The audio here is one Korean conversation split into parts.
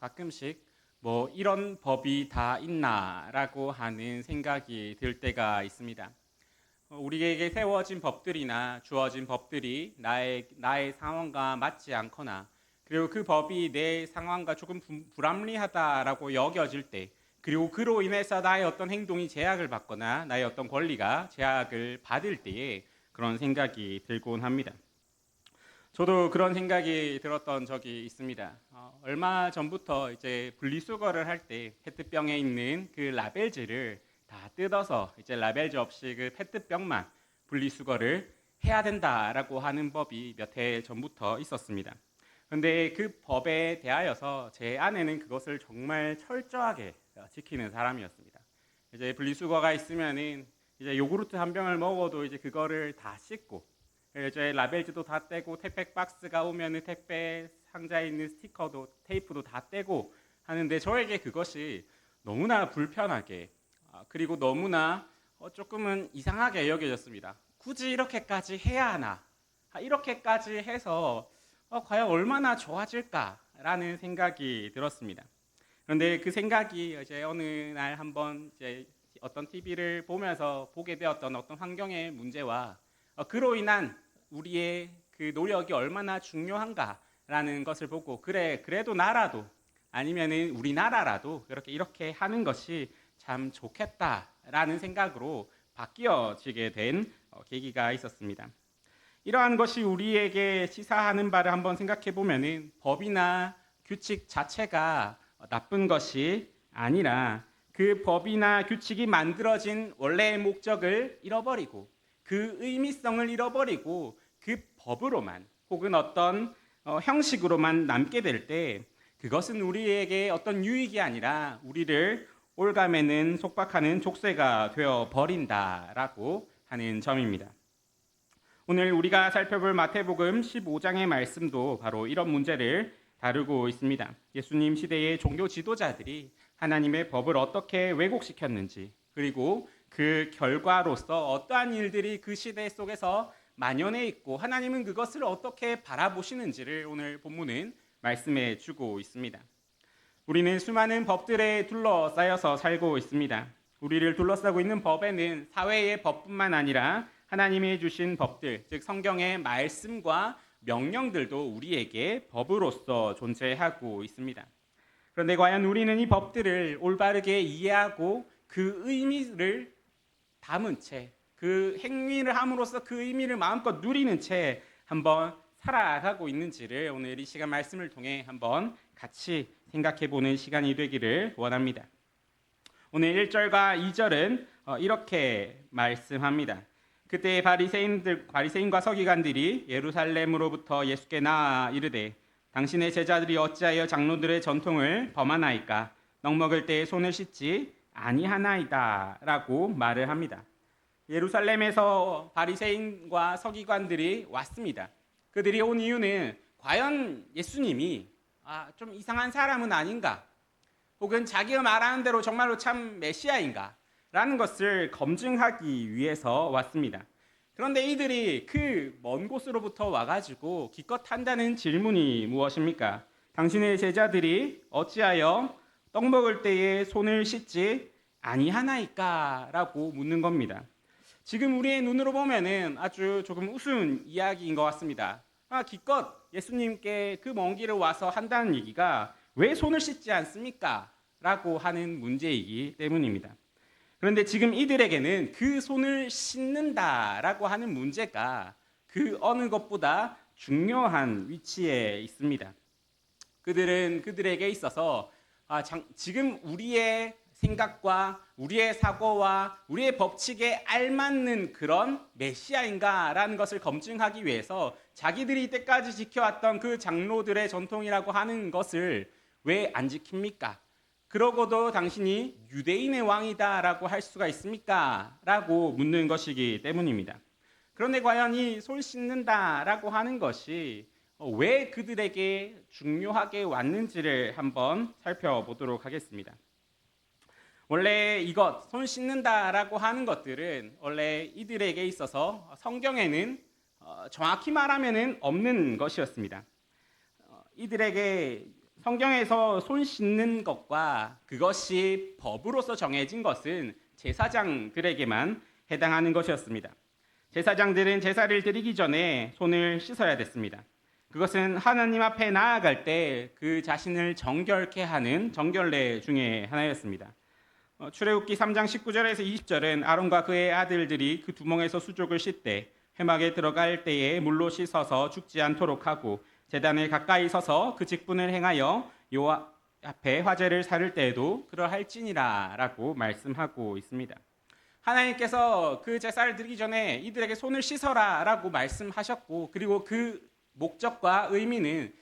가끔씩 이런 법이 다 있나라고 하는 생각이 들 때가 있습니다. 우리에게 세워진 법들이나 주어진 법들이 나의 상황과 맞지 않거나, 그리고 그 법이 내 상황과 조금 불합리하다라고 여겨질 때, 그리고 그로 인해서 나의 어떤 행동이 제약을 받거나 나의 어떤 권리가 제약을 받을 때에 그런 생각이 들곤 합니다. 저도 그런 생각이 들었던 적이 있습니다. 얼마 전부터 이제 분리수거를 할 때 페트병에 있는 그 라벨지를 다 뜯어서 이제 라벨지 없이 그 페트병만 분리수거를 해야 된다라고 하는 법이 몇 해 전부터 있었습니다. 그런데 그 법에 대하여서 제 아내는 그것을 정말 철저하게 지키는 사람이었습니다. 이제 분리수거가 있으면은 이제 요구르트 한 병을 먹어도 이제 그거를 다 씻고, 이제 라벨지도 다 떼고, 택배 박스가 오면은 택배 상자에 있는 스티커도 테이프도 다 떼고 하는데, 저에게 그것이 너무나 불편하게, 그리고 너무나 조금은 이상하게 여겨졌습니다. 굳이 이렇게까지 해야 하나? 이렇게까지 해서 과연 얼마나 좋아질까라는 생각이 들었습니다. 그런데 그 생각이 이제 어느 날 한번 이제 어떤 TV를 보면서 보게 되었던 어떤 환경의 문제와 그로 인한 우리의 그 노력이 얼마나 중요한가라는 것을 보고, 그래도 나라도, 아니면은 우리나라라도 이렇게 하는 것이 참 좋겠다라는 생각으로 바뀌어지게 된 계기가 있었습니다. 이러한 것이 우리에게 시사하는 바를 한번 생각해 보면은, 법이나 규칙 자체가 나쁜 것이 아니라 그 법이나 규칙이 만들어진 원래의 목적을 잃어버리고, 그 의미성을 잃어버리고 그 법으로만 혹은 어떤 형식으로만 남게 될 때, 그것은 우리에게 어떤 유익이 아니라 우리를 올가매는 속박하는 족쇄가 되어 버린다라고 하는 점입니다. 오늘 우리가 살펴볼 마태복음 15장의 말씀도 바로 이런 문제를 다루고 있습니다. 예수님 시대의 종교 지도자들이 하나님의 법을 어떻게 왜곡시켰는지, 그리고 그 결과로서 어떠한 일들이 그 시대 속에서 만연해 있고 하나님은 그것을 어떻게 바라보시는지를 오늘 본문은 말씀해 주고 있습니다. 우리는 수많은 법들에 둘러싸여서 살고 있습니다. 우리를 둘러싸고 있는 법에는 사회의 법뿐만 아니라 하나님이 주신 법들, 즉 성경의 말씀과 명령들도 우리에게 법으로서 존재하고 있습니다. 그런데 과연 우리는 이 법들을 올바르게 이해하고 그 의미를 담은 채, 그 행위를 함으로써 그 의미를 마음껏 누리는 채 한번 살아가고 있는지를 오늘 이 시간 말씀을 통해 한번 같이 생각해 보는 시간이 되기를 원합니다. 오늘 1절과 2절은 이렇게 말씀합니다. 그때 바리새인과 서기관들이 예루살렘으로부터 예수께 나아 이르되, 당신의 제자들이 어찌하여 장로들의 전통을 범하나이까? 떡 먹을 때에 손을 씻지 아니하나이다 라고 말을 합니다. 예루살렘에서 바리새인과 서기관들이 왔습니다. 그들이 온 이유는 과연 예수님이 좀 이상한 사람은 아닌가, 혹은 자기가 말하는 대로 정말로 참 메시아인가 라는 것을 검증하기 위해서 왔습니다. 그런데 이들이 그 먼 곳으로부터 와가지고 기껏 한다는 질문이 무엇입니까? 당신의 제자들이 어찌하여 떡 먹을 때에 손을 씻지 아니하나이까? 라고 묻는 겁니다. 지금 우리의 눈으로 보면은 아주 조금 우스운 이야기인 것 같습니다. 기껏 예수님께 그 먼 길을 와서 한다는 얘기가 왜 손을 씻지 않습니까? 라고 하는 문제이기 때문입니다. 그런데 지금 이들에게는 그 손을 씻는다라고 하는 문제가 그 어느 것보다 중요한 위치에 있습니다. 그들은 그들에게 있어서 지금 우리의 생각과 우리의 사고와 우리의 법칙에 알맞는 그런 메시아인가라는 것을 검증하기 위해서 자기들이 이때까지 지켜왔던 그 장로들의 전통이라고 하는 것을 왜 안 지킵니까? 그러고도 당신이 유대인의 왕이다라고 할 수가 있습니까? 라고 묻는 것이기 때문입니다. 그런데 과연 이 손 씻는다라고 하는 것이 왜 그들에게 중요하게 왔는지를 한번 살펴보도록 하겠습니다. 원래 이것, 손 씻는다라고 하는 것들은 원래 이들에게 있어서 성경에는 정확히 말하면은 없는 것이었습니다. 이들에게 성경에서 손 씻는 것과 그것이 법으로서 정해진 것은 제사장들에게만 해당하는 것이었습니다. 제사장들은 제사를 드리기 전에 손을 씻어야 됐습니다. 그것은 하나님 앞에 나아갈 때 그 자신을 정결케 하는 정결례 중에 하나였습니다. 출애굽기 3장 19절에서 20절은 아론과 그의 아들들이 그 두멍에서 수족을 씻되 회막에 들어갈 때에 물로 씻어서 죽지 않도록 하고 제단에 가까이 서서 그 직분을 행하여 여호와 앞에 화제를 사를 때에도 그러할지니라 라고 말씀하고 있습니다. 하나님께서 그 제사를 드리기 전에 이들에게 손을 씻어라 라고 말씀하셨고, 그리고 그 목적과 의미는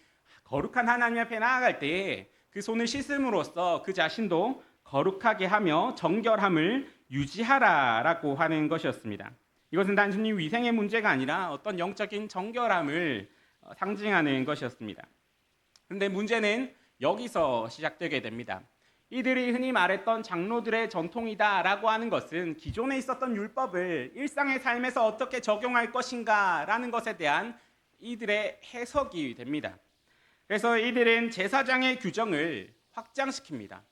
거룩한 하나님 앞에 나아갈 때에 그 손을 씻음으로써 그 자신도 거룩하게 하며 정결함을 유지하라라고 하는 것이었습니다. 이것은 단순히 위생의 문제가 아니라 어떤 영적인 정결함을 상징하는 것이었습니다. 그런데 문제는 여기서 시작되게 됩니다. 이들이 흔히 말했던 장로들의 전통이다라고 하는 것은 기존에 있었던 율법을 일상의 삶에서 어떻게 적용할 것인가라는 것에 대한 이들의 해석이 됩니다. 그래서 이들은 제사장의 규정을 확장시킵니다.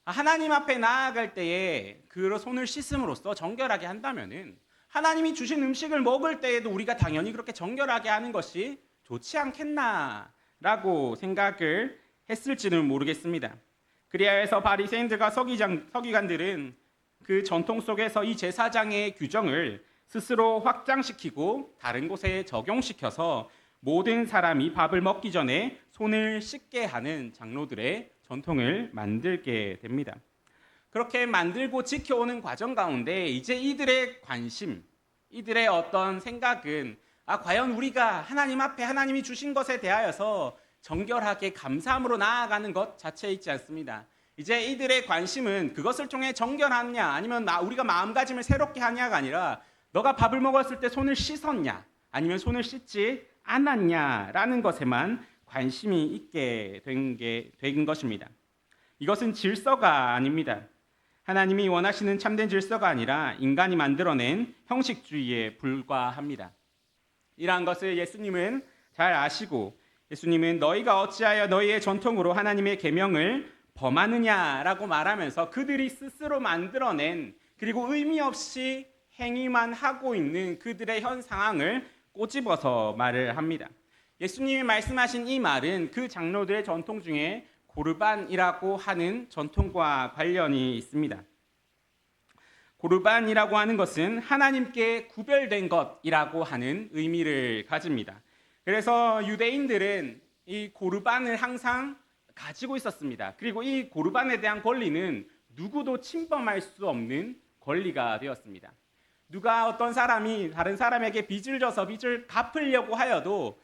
하나님 앞에 나아갈 때에 그 손을 씻음으로써 정결하게 한다면은 하나님이 주신 음식을 먹을 때에도 우리가 당연히 그렇게 정결하게 하는 것이 좋지 않겠나라고 생각을 했을지는 모르겠습니다. 그리하여서 바리새인들과 서기관들은 그 전통 속에서 이 제사장의 규정을 스스로 확장시키고 다른 곳에 적용시켜서 모든 사람이 밥을 먹기 전에 손을 씻게 하는 장로들의 전통을 만들게 됩니다. 그렇게 만들고 지켜오는 과정 가운데 이제 이들의 관심, 이들의 어떤 생각은 과연 우리가 하나님 앞에 하나님이 주신 것에 대하여서 정결하게 감사함으로 나아가는 것 자체에 있지 않습니다. 이제 이들의 관심은 그것을 통해 정결하냐 아니면 우리가 마음가짐을 새롭게 하냐가 아니라 너가 밥을 먹었을 때 손을 씻었냐 아니면 손을 씻지 않았냐라는 것에만 관심이 있게 된 것입니다. 이것은 질서가 아닙니다. 하나님이 원하시는 참된 질서가 아니라 인간이 만들어낸 형식주의에 불과합니다. 이러한 것을 예수님은 잘 아시고 예수님은 너희가 어찌하여 너희의 전통으로 하나님의 계명을 범하느냐라고 말하면서 그들이 스스로 만들어낸 그리고 의미 없이 행위만 하고 있는 그들의 현 상황을 꼬집어서 말을 합니다. 예수님이 말씀하신 이 말은 그 장로들의 전통 중에 고르반이라고 하는 전통과 관련이 있습니다. 고르반이라고 하는 것은 하나님께 구별된 것이라고 하는 의미를 가집니다. 그래서 유대인들은 이 고르반을 항상 가지고 있었습니다. 그리고 이 고르반에 대한 권리는 누구도 침범할 수 없는 권리가 되었습니다. 누가 어떤 사람이 다른 사람에게 빚을 져서 빚을 갚으려고 하여도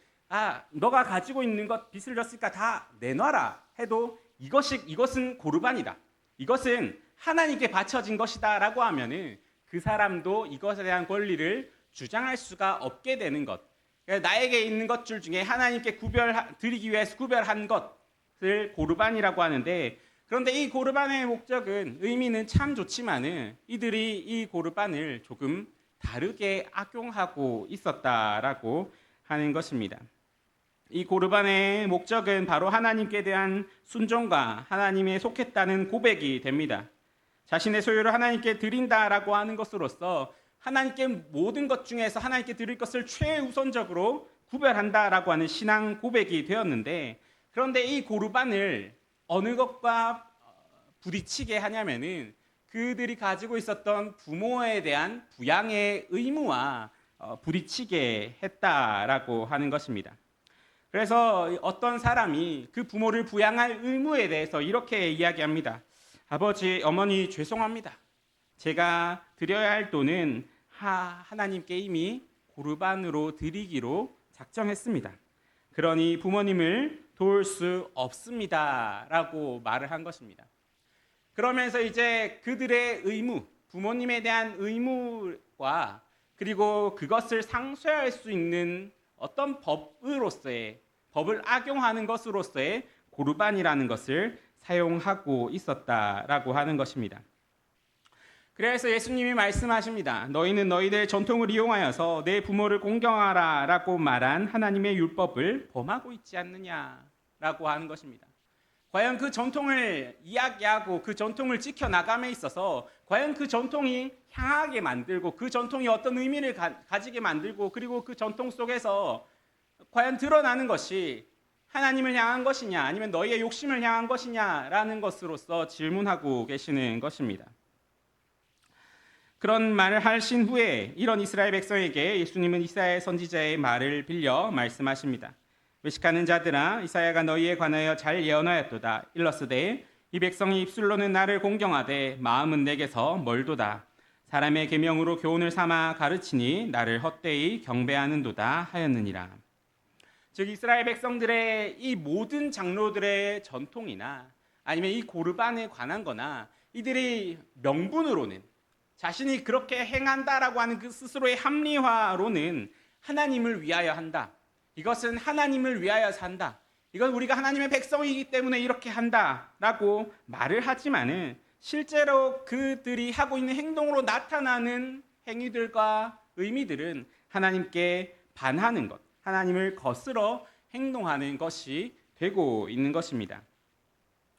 너가 가지고 있는 것 빚을 졌으니까 다 내놔라 해도 이것은 고르반이다. 이것은 하나님께 바쳐진 것이다 라고 하면은 그 사람도 이것에 대한 권리를 주장할 수가 없게 되는 것. 나에게 있는 것들 중에 하나님께 드리기 위해서 구별한 것을 고르반이라고 하는데, 그런데 이 고르반의 목적은 의미는 참 좋지만은 이들이 이 고르반을 조금 다르게 악용하고 있었다라고 하는 것입니다. 이 고르반의 목적은 바로 하나님께 대한 순종과 하나님에 속했다는 고백이 됩니다. 자신의 소유를 하나님께 드린다라고 하는 것으로서 하나님께 모든 것 중에서 하나님께 드릴 것을 최우선적으로 구별한다라고 하는 신앙 고백이 되었는데, 그런데 이 고르반을 어느 것과 부딪히게 하냐면은 그들이 가지고 있었던 부모에 대한 부양의 의무와 부딪히게 했다라고 하는 것입니다. 그래서 어떤 사람이 그 부모를 부양할 의무에 대해서 이렇게 이야기합니다. 아버지, 어머니 죄송합니다. 제가 드려야 할 돈은 하나님께 이미 고르반으로 드리기로 작정했습니다. 그러니 부모님을 도울 수 없습니다. 라고 말을 한 것입니다. 그러면서 이제 그들의 의무, 부모님에 대한 의무와 그리고 그것을 상쇄할 수 있는 어떤 법을 악용하는 것으로서의 고르반이라는 것을 사용하고 있었다라고 하는 것입니다. 그래서 예수님이 말씀하십니다. 너희는 너희들의 전통을 이용하여서 내 부모를 공경하라라고 말한 하나님의 율법을 범하고 있지 않느냐라고 하는 것입니다. 과연 그 전통을 이야기하고 그 전통을 지켜나감에 있어서 과연 그 전통이 향하게 만들고 그 전통이 어떤 의미를 가지게 만들고 그리고 그 전통 속에서 과연 드러나는 것이 하나님을 향한 것이냐 아니면 너희의 욕심을 향한 것이냐라는 것으로서 질문하고 계시는 것입니다. 그런 말을 하신 후에 이런 이스라엘 백성에게 예수님은 이사야 선지자의 말을 빌려 말씀하십니다. 외식하는 자들아 이사야가 너희에 관하여 잘 예언하였도다. 일러스되 이 백성이 입술로는 나를 공경하되 마음은 내게서 멀도다. 사람의 계명으로 교훈을 삼아 가르치니 나를 헛되이 경배하는도다 하였느니라. 즉 이스라엘 백성들의 이 모든 장로들의 전통이나 아니면 이 고르반에 관한 거나 이들이 명분으로는 자신이 그렇게 행한다라고 하는 그 스스로의 합리화로는 하나님을 위하여 한다. 이것은 하나님을 위하여 산다. 이건 우리가 하나님의 백성이기 때문에 이렇게 한다라고 말을 하지만은 실제로 그들이 하고 있는 행동으로 나타나는 행위들과 의미들은 하나님께 반하는 것, 하나님을 거스러 행동하는 것이 되고 있는 것입니다.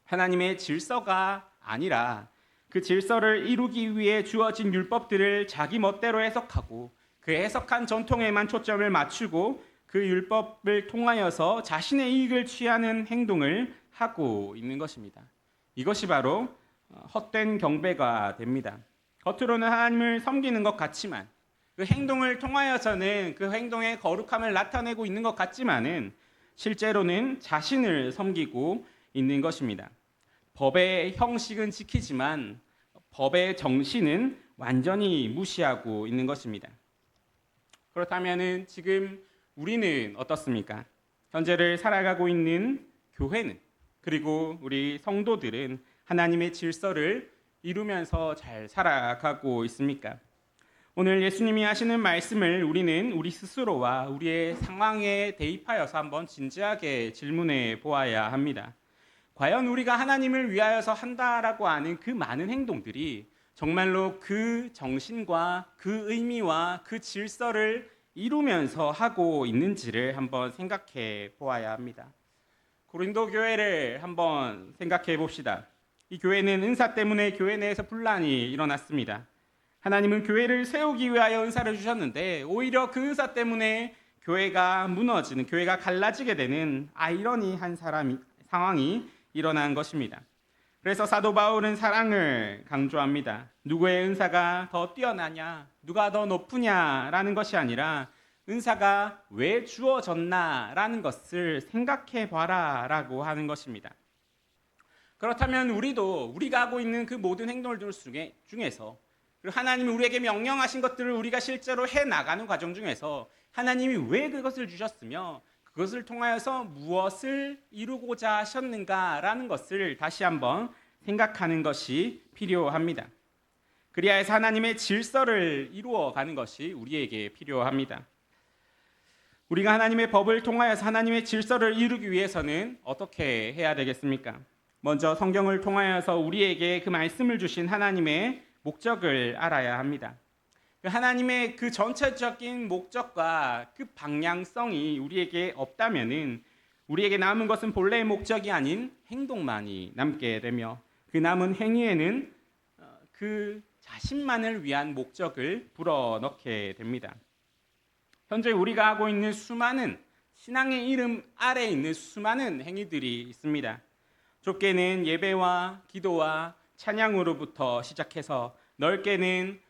하나님의 질서가 아니라 그 질서를 이루기 위해 주어진 율법들을 자기 멋대로 해석하고 그 해석한 전통에만 초점을 맞추고 그 율법을 통하여서 자신의 이익을 취하는 행동을 하고 있는 것입니다. 이것이 바로 헛된 경배가 됩니다. 겉으로는 하나님을 섬기는 것 같지만 그 행동을 통하여서는 그 행동의 거룩함을 나타내고 있는 것 같지만은 실제로는 자신을 섬기고 있는 것입니다. 법의 형식은 지키지만 법의 정신은 완전히 무시하고 있는 것입니다. 그렇다면은 지금 우리는 어떻습니까? 현재를 살아가고 있는 교회는 그리고 우리 성도들은 하나님의 질서를 이루면서 잘 살아가고 있습니까? 오늘 예수님이 하시는 말씀을 우리는 우리 스스로와 우리의 상황에 대입하여서 한번 진지하게 질문해 보아야 합니다. 과연 우리가 하나님을 위하여서 한다라고 하는 그 많은 행동들이 정말로 그 정신과 그 의미와 그 질서를 이루면서 하고 있는지를 한번 생각해 보아야 합니다. 고린도 교회를 한번 생각해 봅시다. 이 교회는 은사 때문에 교회 내에서 분란이 일어났습니다. 하나님은 교회를 세우기 위하여 은사를 주셨는데 오히려 그 은사 때문에 교회가 무너지는, 교회가 갈라지게 되는 아이러니한 상황이 일어난 것입니다. 그래서 사도 바울은 사랑을 강조합니다. 누구의 은사가 더 뛰어나냐, 누가 더 높으냐라는 것이 아니라 은사가 왜 주어졌나라는 것을 생각해 봐라라고 하는 것입니다. 그렇다면 우리가 하고 있는 그 모든 행동들 중에서 하나님이 우리에게 명령하신 것들을 우리가 실제로 해나가는 과정 중에서 하나님이 왜 그것을 주셨으며 그것을 통하여서 무엇을 이루고자 하셨는가라는 것을 다시 한번 생각하는 것이 필요합니다. 그리하여 하나님의 질서를 이루어가는 것이 우리에게 필요합니다. 우리가 하나님의 법을 통하여서 하나님의 질서를 이루기 위해서는 어떻게 해야 되겠습니까? 먼저 성경을 통하여서 우리에게 그 말씀을 주신 하나님의 목적을 알아야 합니다. 하나님의 그 전체적인 목적과 그 방향성이 우리에게 없다면은 우리에게 남은 것은 본래의 목적이 아닌 행동만이 남게 되며 그 남은 행위에는 그 자신만을 위한 목적을 불어넣게 됩니다. 현재 우리가 하고 있는 수많은 신앙의 이름 아래에 있는 수많은 행위들이 있습니다. 좁게는 예배와 기도와 찬양으로부터 시작해서 넓게는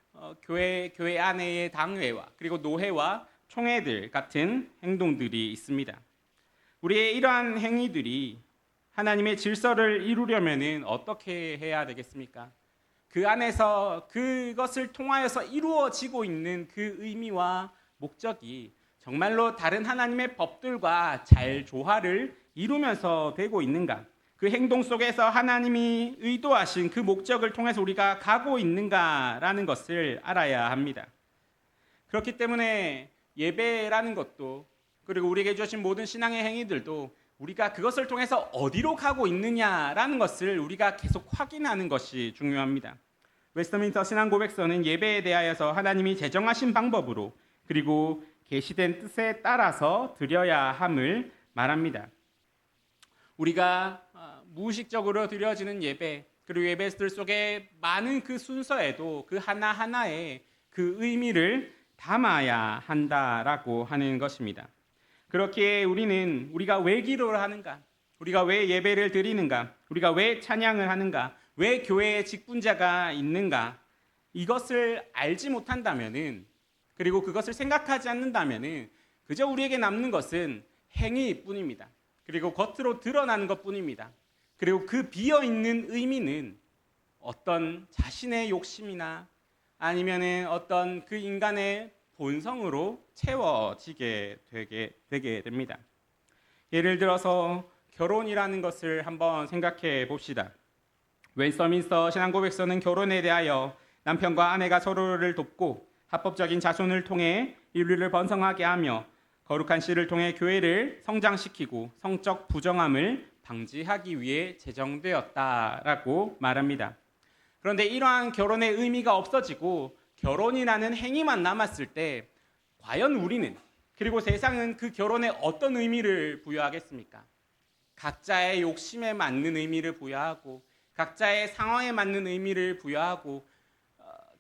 교회 안에의 당회와 그리고 노회와 총회들 같은 행동들이 있습니다. 우리의 이러한 행위들이 하나님의 질서를 이루려면 어떻게 해야 되겠습니까? 그 안에서 그것을 통하여서 이루어지고 있는 그 의미와 목적이 정말로 다른 하나님의 법들과 잘 조화를 이루면서 되고 있는가? 그 행동 속에서 하나님이 의도하신 그 목적을 통해서 우리가 가고 있는가라는 것을 알아야 합니다. 그렇기 때문에 예배라는 것도 그리고 우리에게 주신 모든 신앙의 행위들도 우리가 그것을 통해서 어디로 가고 있느냐라는 것을 우리가 계속 확인하는 것이 중요합니다. 웨스트민스터 신앙고백서는 예배에 대하여서 하나님이 제정하신 방법으로 그리고 계시된 뜻에 따라서 드려야 함을 말합니다. 우리가 무의식적으로 드려지는 예배, 그리고 예배들 속에 많은 그 순서에도 그 하나하나의 그 의미를 담아야 한다라고 하는 것입니다. 그렇기에 우리가 왜 기도를 하는가? 우리가 왜 예배를 드리는가? 우리가 왜 찬양을 하는가? 왜 교회에 직분자가 있는가? 이것을 알지 못한다면은, 그리고 그것을 생각하지 않는다면은 그저 우리에게 남는 것은 행위뿐입니다. 그리고 겉으로 드러나는 것뿐입니다. 그리고 그 비어있는 의미는 어떤 자신의 욕심이나 아니면은 어떤 그 인간의 본성으로 채워지게 되게 됩니다. 예를 들어서 결혼이라는 것을 한번 생각해 봅시다. 웨스트민스터 신앙고백서는 결혼에 대하여 남편과 아내가 서로를 돕고 합법적인 자손을 통해 인류를 번성하게 하며 거룩한 씨를 통해 교회를 성장시키고 성적 부정함을 방지하기 위해 제정되었다라고 말합니다. 그런데 이러한 결혼의 의미가 없어지고 결혼이라는 행위만 남았을 때 과연 우리는, 그리고 세상은 그 결혼에 어떤 의미를 부여하겠습니까? 각자의 욕심에 맞는 의미를 부여하고 각자의 상황에 맞는 의미를 부여하고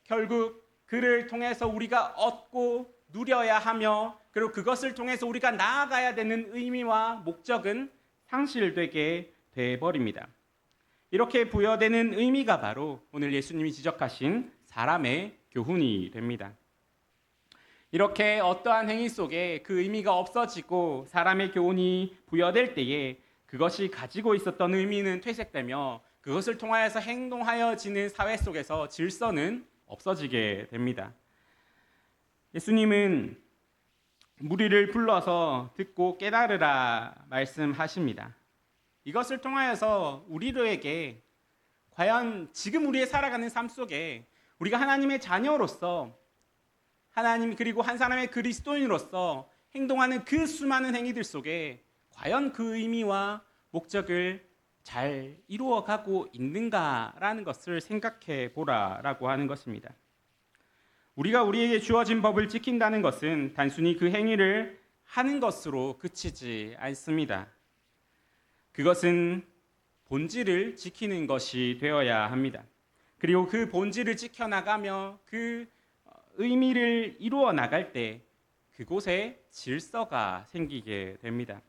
결국 그를 통해서 우리가 얻고 누려야 하며 그리고 그것을 통해서 우리가 나아가야 되는 의미와 목적은 상실되게 돼버립니다. 이렇게 부여되는 의미가 바로 오늘 예수님이 지적하신 사람의 교훈이 됩니다. 이렇게 어떠한 행위 속에 그 의미가 없어지고 사람의 교훈이 부여될 때에 그것이 가지고 있었던 의미는 퇴색되며 그것을 통하여서 행동하여지는 사회 속에서 질서는 없어지게 됩니다. 예수님은 무리를 불러서 듣고 깨달으라 말씀하십니다. 이것을 통하여서 우리들에게 과연 지금 우리의 살아가는 삶 속에 우리가 하나님의 자녀로서 하나님 그리고 한 사람의 그리스도인으로서 행동하는 그 수많은 행위들 속에 과연 그 의미와 목적을 잘 이루어가고 있는가라는 것을 생각해 보라라고 하는 것입니다. 우리가 우리에게 주어진 법을 지킨다는 것은 단순히 그 행위를 하는 것으로 그치지 않습니다. 그것은 본질을 지키는 것이 되어야 합니다. 그리고 그 본질을 지켜나가며 그 의미를 이루어 나갈 때 그곳에 질서가 생기게 됩니다.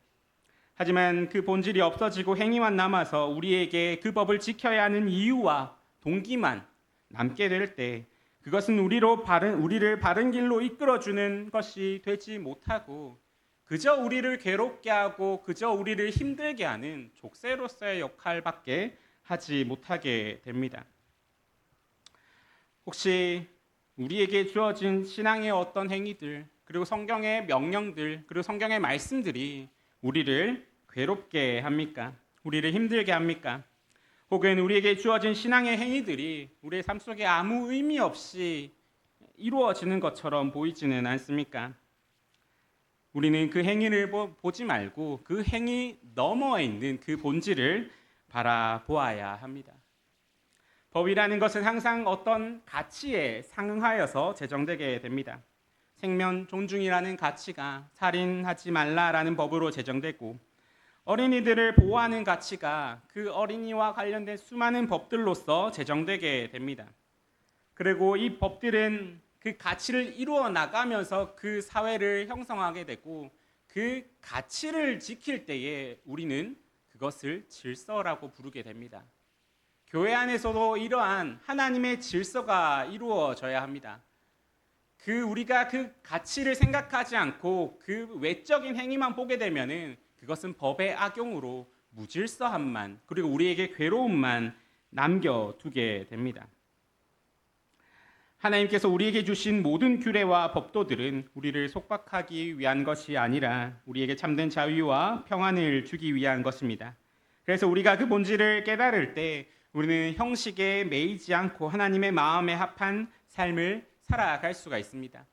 하지만 그 본질이 없어지고 행위만 남아서 우리에게 그 법을 지켜야 하는 이유와 동기만 남게 될 때 그것은 우리를 바른 길로 이끌어주는 것이 되지 못하고 그저 우리를 괴롭게 하고 그저 우리를 힘들게 하는 족쇄로서의 역할밖에 하지 못하게 됩니다. 혹시 우리에게 주어진 신앙의 어떤 행위들, 그리고 성경의 명령들, 그리고 성경의 말씀들이 우리를 괴롭게 합니까? 우리를 힘들게 합니까? 혹은 우리에게 주어진 신앙의 행위들이 우리의 삶 속에 아무 의미 없이 이루어지는 것처럼 보이지는 않습니까? 우리는 그 행위를 보지 말고 그 행위 너머에 있는 그 본질을 바라보아야 합니다. 법이라는 것은 항상 어떤 가치에 상응하여서 제정되게 됩니다. 생명 존중이라는 가치가 살인하지 말라라는 법으로 제정되고 어린이들을 보호하는 가치가 그 어린이와 관련된 수많은 법들로서 제정되게 됩니다. 그리고 이 법들은 그 가치를 이루어 나가면서 그 사회를 형성하게 되고 그 가치를 지킬 때에 우리는 그것을 질서라고 부르게 됩니다. 교회 안에서도 이러한 하나님의 질서가 이루어져야 합니다. 우리가 그 가치를 생각하지 않고 그 외적인 행위만 보게 되면은 그것은 법의 악용으로 무질서함만 그리고 우리에게 괴로움만 남겨두게 됩니다. 하나님께서 우리에게 주신 모든 규례와 법도들은 우리를 속박하기 위한 것이 아니라 우리에게 참된 자유와 평안을 주기 위한 것입니다. 그래서 우리가 그 본질을 깨달을 때 우리는 형식에 매이지 않고 하나님의 마음에 합한 삶을 살아갈 수가 있습니다.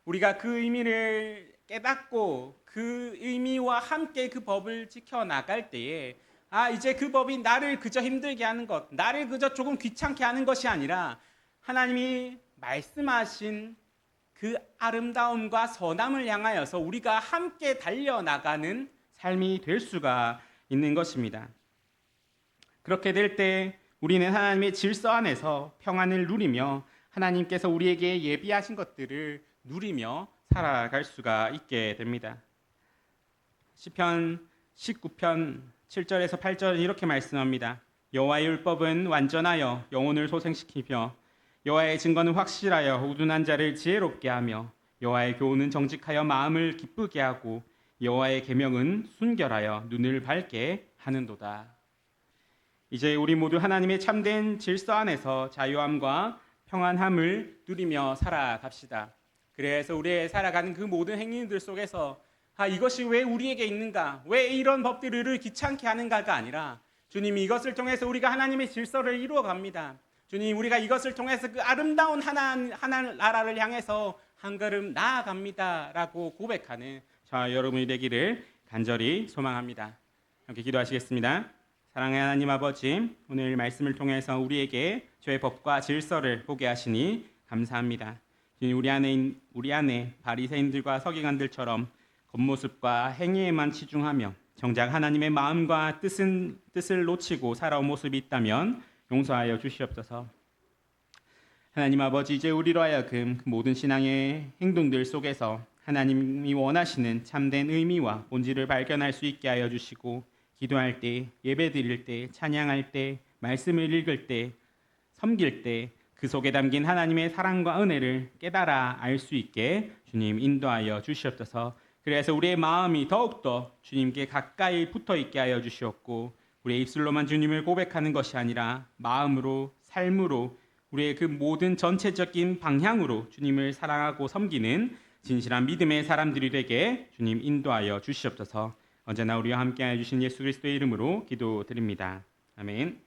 우리가 그 의미를 깨닫고 그 의미와 함께 그 법을 지켜나갈 때에 이제 그 법이 나를 그저 힘들게 하는 것, 나를 그저 조금 귀찮게 하는 것이 아니라 하나님이 말씀하신 그 아름다움과 선함을 향하여서 우리가 함께 달려나가는 삶이 될 수가 있는 것입니다. 그렇게 될 때 우리는 하나님의 질서 안에서 평안을 누리며 하나님께서 우리에게 예비하신 것들을 누리며 살아갈 수가 있게 됩니다. 시편 19편 7절에서 8절 이렇게 말씀합니다. 여호와의 율법은 완전하여 영혼을 소생시키며 여호와의 증거는 확실하여 우둔한 자를 지혜롭게 하며 여호와의 교훈은 정직하여 마음을 기쁘게 하고 여호와의 계명은 순결하여 눈을 밝게 하는도다. 이제 우리 모두 하나님의 참된 질서 안에서 자유함과 평안함을 누리며 살아갑시다. 그래서 우리의 살아가는 그 모든 행위들 속에서 이것이 왜 우리에게 있는가? 왜 이런 법들을 귀찮게 하는가가 아니라 주님이 이것을 통해서 우리가 하나님의 질서를 이루어 갑니다. 주님, 우리가 이것을 통해서 그 아름다운 하나나라를 향해서 한 걸음 나아갑니다라고 고백하는 저와 여러분이 되기를 간절히 소망합니다. 함께 기도하시겠습니다. 사랑하는 하나님 아버지, 오늘 말씀을 통해서 우리에게 죄의 법과 질서를 보게 하시니 감사합니다. 주님, 우리 안에 바리새인들과 서기관들처럼 겉모습과 행위에만 치중하며 정작 하나님의 마음과 뜻을 놓치고 살아온 모습이 있다면 용서하여 주시옵소서. 하나님 아버지, 이제 우리로 하여금 그 모든 신앙의 행동들 속에서 하나님이 원하시는 참된 의미와 본질을 발견할 수 있게 하여 주시고 기도할 때, 예배 드릴 때, 찬양할 때, 말씀을 읽을 때, 섬길 때 그 속에 담긴 하나님의 사랑과 은혜를 깨달아 알 수 있게 주님 인도하여 주시옵소서. 그래서 우리의 마음이 더욱더 주님께 가까이 붙어 있게 하여 주시옵고 우리의 입술로만 주님을 고백하는 것이 아니라 마음으로, 삶으로, 우리의 그 모든 전체적인 방향으로 주님을 사랑하고 섬기는 진실한 믿음의 사람들이 되게 주님 인도하여 주시옵소서. 언제나 우리와 함께하여 주신 예수 그리스도의 이름으로 기도드립니다. 아멘.